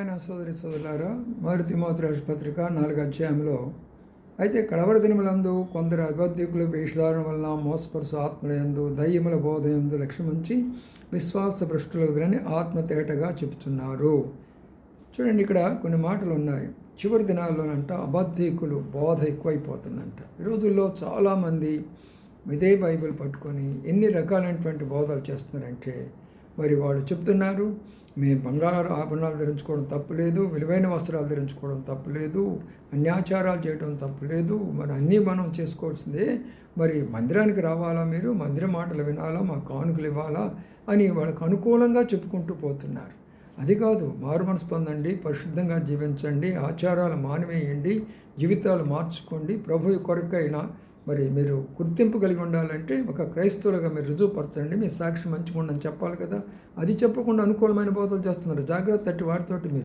ప్రియమైన సోదరి సోదరులారా, మొదటి తిమోతి రాసిన పత్రిక 4వ అధ్యాయంలో అయితే కడవరి దినములందు కొందరు అబద్ధికులు వేషధారణ వలన మోసపరుసు ఆత్మలందు దయ్యముల బోధయందు లక్ష్యముంచి విశ్వాస భ్రష్టులగుదరని ఆత్మ తేటగా చెప్తున్నారు. చూడండి, ఇక్కడ కొన్ని మాటలు ఉన్నాయి. చివరి దినాల్లోనంట అబద్ధికులు బోధ ఎక్కువైపోతుందంట. ఈ రోజుల్లో చాలామంది ఇదే బైబిల్ పట్టుకొని ఎన్ని రకాలైనటువంటి బోధలు చేస్తున్నారంటే, మరి వాళ్ళు చెప్తున్నారు మేము బంగారు ఆభరణాలు ధరించుకోవడం తప్పులేదు, విలువైన వస్త్రాలు ధరించుకోవడం తప్పులేదు, అన్యాచారాలు చేయడం తప్పులేదు, మరి అన్నీ మనం చేసుకోవాల్సిందే, మరి మందిరానికి రావాలా, మీరు మందిర మాటలు వినాలా, మా కానుకలు ఇవ్వాలా అని వాళ్ళకు అనుకూలంగా చెప్పుకుంటూ పోతున్నారు. అది కాదు, మారు మనసు పొందండి, పరిశుద్ధంగా జీవించండి, ఆచారాలు మానివేయండి, జీవితాలు మార్చుకోండి, ప్రభు కొరకైనా మరి మీరు గుర్తింపు కలిగి ఉండాలంటే ఒక క్రైస్తవులుగా మీరు రుజువుపరచండి, మీ సాక్షి మంచిగా ఉండని చెప్పాలి కదా. అది చెప్పకుండా అనుకూలమైన బోధలు చేస్తున్నారు. జాగ్రత్త, వాటితోటి మీరు